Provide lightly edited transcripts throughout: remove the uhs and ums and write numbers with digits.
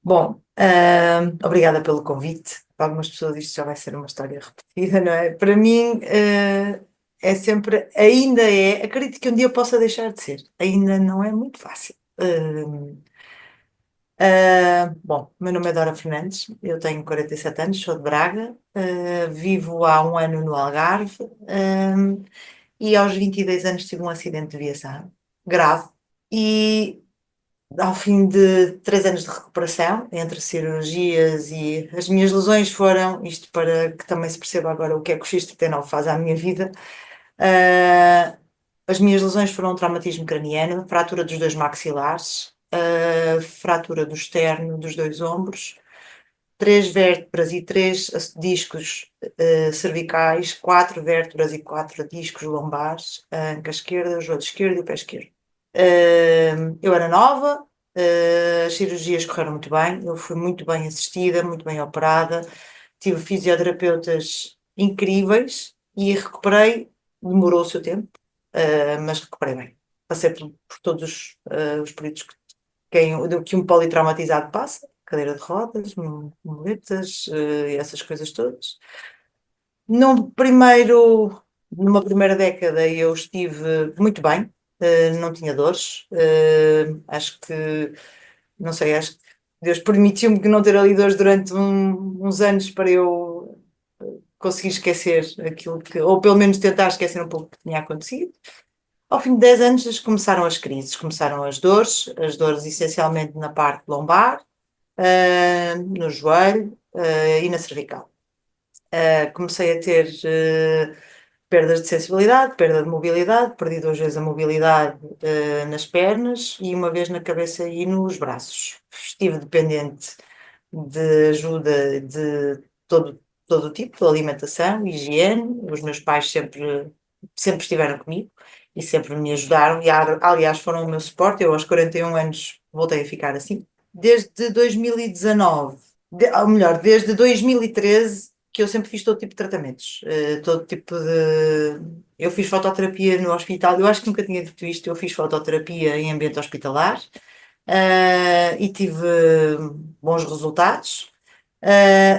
Bom, obrigada pelo convite. Para algumas pessoas isto já vai ser uma história repetida, não é? Para mim, é sempre, ainda é, acredito que um dia possa deixar de ser, ainda não é muito fácil. Bom, meu nome é Dora Fernandes, eu tenho 47 anos, sou de Braga, vivo há um ano no Algarve, e aos 22 anos tive um acidente de viação grave. E ao fim de 3 anos de recuperação, entre cirurgias e as minhas lesões foram, isto para que também se perceba agora o que é que o X39 faz à minha vida, ah, as minhas lesões foram um traumatismo craniano, fratura dos dois maxilares, fratura do externo dos dois ombros, três vértebras e três discos cervicais, quatro vértebras e quatro discos lombares, a anca esquerda, o joelho esquerdo e o pé esquerdo. Eu era nova, as cirurgias correram muito bem, eu fui muito bem assistida, muito bem operada, tive fisioterapeutas incríveis e recuperei, demorou o seu tempo, mas recuperei bem. Passei por todos os períodos que um politraumatizado passa, cadeira de rodas, muletas, essas coisas todas. Numa primeira década eu estive muito bem, não tinha dores, acho que, não sei, acho que Deus permitiu-me que não ter ali dores durante uns anos para eu conseguir esquecer aquilo que, ou pelo menos tentar esquecer um pouco o que tinha acontecido. Ao fim de 10 anos começaram as crises, começaram as dores essencialmente na parte lombar, no joelho, e na cervical. Comecei a ter perdas de sensibilidade, perda de mobilidade, perdi duas vezes a mobilidade nas pernas e uma vez na cabeça e nos braços. Estive dependente de ajuda de todo o tipo, de alimentação, higiene. Os meus pais sempre estiveram comigo e sempre me ajudaram, e aliás foram o meu suporte. Eu aos 41 anos voltei a ficar assim. Desde 2019, ou melhor, desde 2013, que eu sempre fiz todo tipo de tratamentos, todo tipo de. Eu fiz fototerapia no hospital, eu acho que nunca tinha dito isto, eu fiz fototerapia em ambiente hospitalar, e tive bons resultados.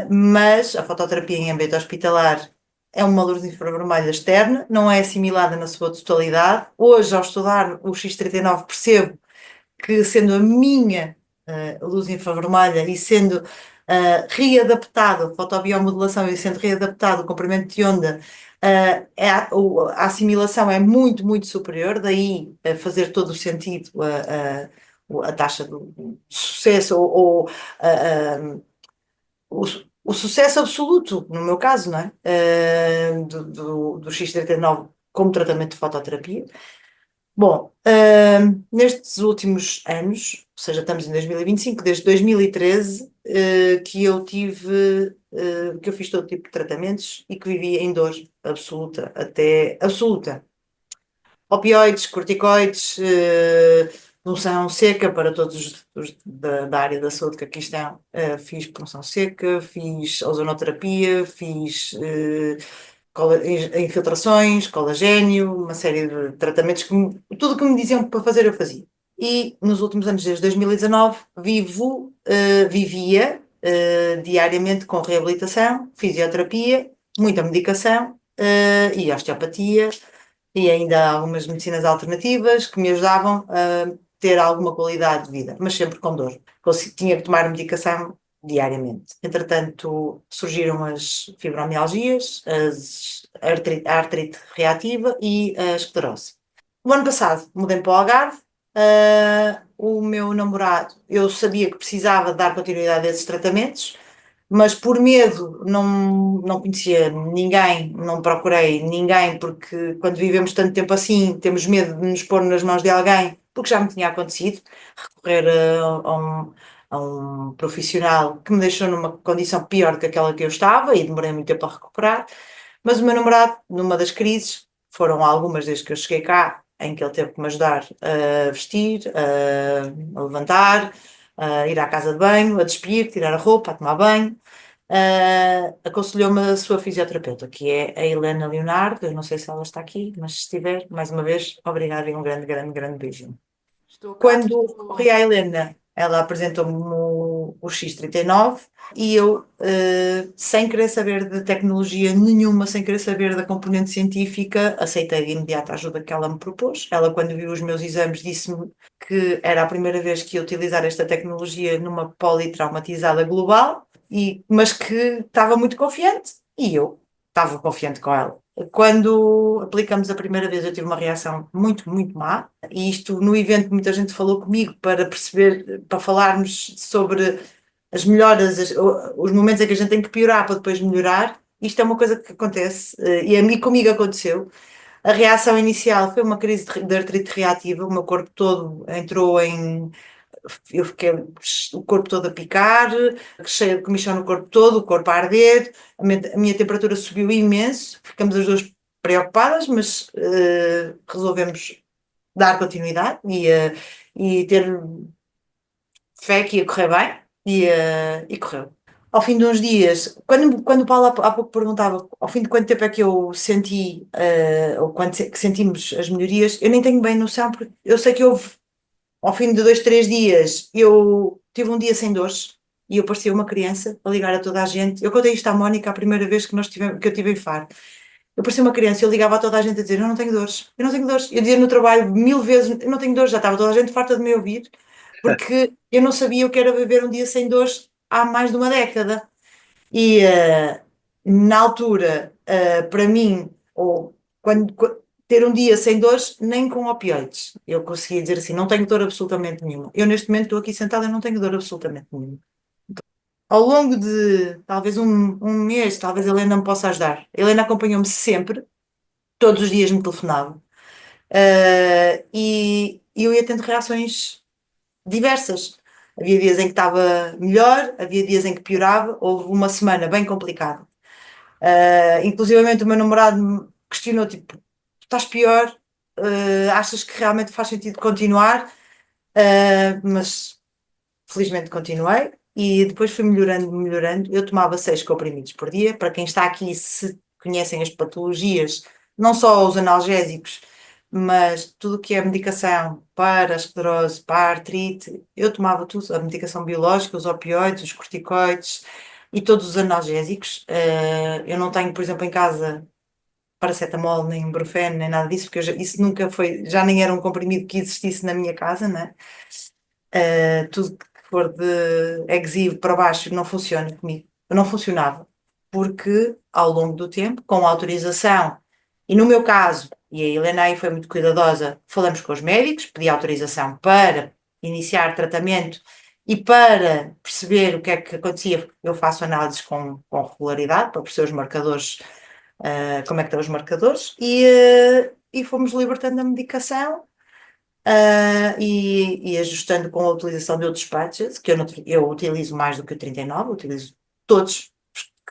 Mas a fototerapia em ambiente hospitalar é uma luz infravermelha externa, não é assimilada na sua totalidade. Hoje, ao estudar o X39, percebo que, sendo a minha luz infravermelha e sendo readaptado a fotobiomodulação e sendo readaptado o comprimento de onda, a assimilação é muito, muito superior, daí fazer todo o sentido a taxa de sucesso ou o, o sucesso absoluto, no meu caso, não é? Do X39 como tratamento de fototerapia. Bom, nestes últimos anos, ou seja, estamos em 2025, desde 2013, que eu fiz todo tipo de tratamentos e que vivi em dor absoluta, até absoluta. Opioides, corticoides, punção seca para todos os da área da saúde que aqui estão. Fiz punção seca, fiz ozonoterapia, fiz infiltrações, colagênio, uma série de tratamentos tudo o que me diziam para fazer eu fazia. E nos últimos anos, desde 2019, vivia diariamente com reabilitação, fisioterapia, muita medicação e osteopatia, e ainda algumas medicinas alternativas que me ajudavam a ter alguma qualidade de vida, mas sempre com dor. Tinha que tomar medicação diariamente. Entretanto, surgiram as fibromialgias, a artrite reativa e a esclerose. O ano passado mudei para o Algarve. O meu namorado, eu sabia que precisava dar continuidade a esses tratamentos, mas por medo não conhecia ninguém, não procurei ninguém, porque quando vivemos tanto tempo assim, temos medo de nos pôr nas mãos de alguém, porque já me tinha acontecido, recorrer a um profissional que me deixou numa condição pior do que aquela que eu estava e demorei muito tempo a recuperar. Mas o meu namorado, numa das crises, foram algumas desde que eu cheguei cá, em que ele teve que me ajudar a vestir, a levantar, a ir à casa de banho, a despir, tirar a roupa, a tomar banho. Aconselhou-me a sua fisioterapeuta, que é a Helena Leonardo. Eu não sei se ela está aqui, mas se estiver, mais uma vez, obrigada e um grande, grande, grande beijinho. Estou cá, Quando recorri estou. à Helena, ela apresentou-me o X39 e eu, sem querer saber de tecnologia nenhuma, sem querer saber da componente científica, aceitei de imediato a ajuda que ela me propôs. Ela, quando viu os meus exames, disse-me que era a primeira vez que ia utilizar esta tecnologia numa politraumatizada global, mas que estava muito confiante e eu estava confiante com ela. Quando aplicamos a primeira vez, eu tive uma reação muito, muito má, e isto no evento muita gente falou comigo para perceber, para falarmos sobre as melhoras, os momentos em que a gente tem que piorar para depois melhorar. Isto é uma coisa que acontece, e a mim comigo aconteceu. A reação inicial foi uma crise de artrite reativa, o meu corpo todo entrou em. Eu fiquei o corpo todo a picar, cheio de comichão no corpo todo, o corpo a arder, a minha temperatura subiu imenso, ficamos as duas preocupadas, mas resolvemos dar continuidade e ter fé que ia correr bem e correu. Ao fim de uns dias, quando o Paulo há pouco perguntava ao fim de quanto tempo é que eu senti, ou que sentimos as melhorias, eu nem tenho bem noção, porque eu sei que houve, ao fim de 2, 3 dias, eu tive um dia sem dores e eu parecia uma criança a ligar a toda a gente. Eu contei isto à Mónica a primeira vez que eu tive infarto. Eu parecia uma criança, eu ligava a toda a gente a dizer: Eu não tenho dores, eu não tenho dores. Eu dizia no trabalho 1000 vezes: Eu não tenho dores, já estava toda a gente farta de me ouvir, porque eu não sabia o que era viver um dia sem dores há mais de uma década. E na altura, para mim, ou ter um dia sem dores, nem com opioides. Eu conseguia dizer assim: Não tenho dor absolutamente nenhuma. Eu neste momento estou aqui sentada e não tenho dor absolutamente nenhuma. Ao longo de talvez um mês, talvez a Helena me possa ajudar. A Helena acompanhou-me sempre, todos os dias me telefonava. E eu ia tendo reações diversas. Havia dias em que estava melhor, havia dias em que piorava. Houve uma semana bem complicada. Inclusivamente o meu namorado me questionou, tipo, estás pior? Achas que realmente faz sentido continuar? Mas felizmente continuei e depois fui melhorando, melhorando. Eu tomava 6 comprimidos por dia. Para quem está aqui, se conhecem as patologias, não só os analgésicos, mas tudo o que é medicação para a esclerose, para a artrite, eu tomava tudo, a medicação biológica, os opioides, os corticoides e todos os analgésicos. Eu não tenho, por exemplo, em casa paracetamol, nem ibuprofeno, nem nada disso, porque isso nunca foi, já nem era um comprimido que existisse na minha casa, né? Tudo que for de exílio para baixo não funciona comigo. Não funcionava, porque ao longo do tempo, com autorização, e no meu caso, e a Helena aí foi muito cuidadosa, falamos com os médicos, pedi autorização para iniciar tratamento e para perceber o que é que acontecia. Eu faço análises com regularidade para perceber os marcadores, como é que estão os marcadores, e fomos libertando a medicação, e ajustando com a utilização de outros patches, que eu utilizo mais do que o 39, utilizo todos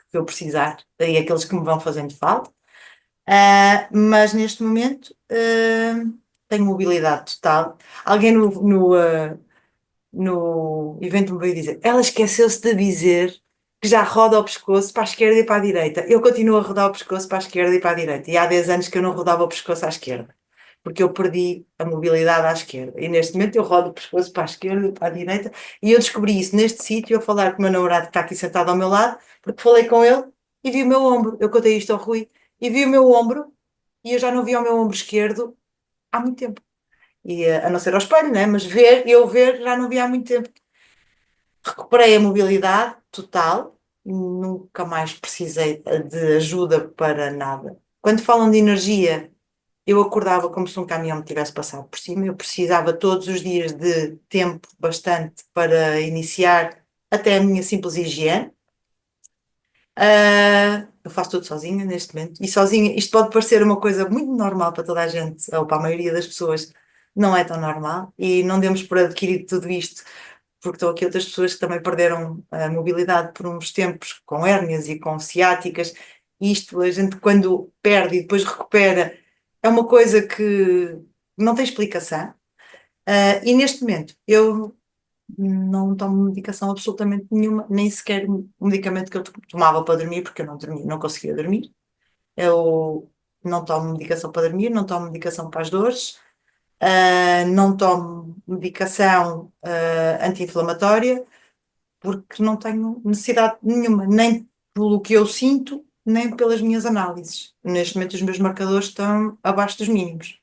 que eu precisar e aqueles que me vão fazendo falta. Mas neste momento tenho mobilidade total. Alguém no evento me veio dizer: Ela esqueceu-se de dizer que já roda o pescoço para a esquerda e para a direita. Eu continuo a rodar o pescoço para a esquerda e para a direita. E há 10 anos que eu não rodava o pescoço à esquerda, porque eu perdi a mobilidade à esquerda. E neste momento eu rodo o pescoço para a esquerda e para a direita. E eu descobri isso neste sítio, a falar com o meu namorado que está aqui sentado ao meu lado, porque falei com ele e vi o meu ombro. Eu contei isto ao Rui e vi o meu ombro, e eu já não vi o meu ombro esquerdo há muito tempo. E, a não ser ao espelho, né? Mas eu ver, já não vi há muito tempo. Recuperei a mobilidade total, nunca mais precisei de ajuda para nada. Quando falam de energia, eu acordava como se um caminhão me tivesse passado por cima. Eu precisava todos os dias de tempo bastante para iniciar até a minha simples higiene. Eu faço tudo sozinha neste momento. E sozinha, isto pode parecer uma coisa muito normal para toda a gente, ou para a maioria das pessoas, não é tão normal. E não demos por adquirir tudo isto, porque estão aqui outras pessoas que também perderam a mobilidade por uns tempos com hérnias e com ciáticas. E isto, a gente quando perde e depois recupera, é uma coisa que não tem explicação. E neste momento, eu não tomo medicação absolutamente nenhuma, nem sequer o medicamento que eu tomava para dormir, porque eu não dormia, não conseguia dormir. Eu não tomo medicação para dormir, não tomo medicação para as dores. Não tomo medicação anti-inflamatória porque não tenho necessidade nenhuma, nem pelo que eu sinto, nem pelas minhas análises. Neste momento os meus marcadores estão abaixo dos mínimos.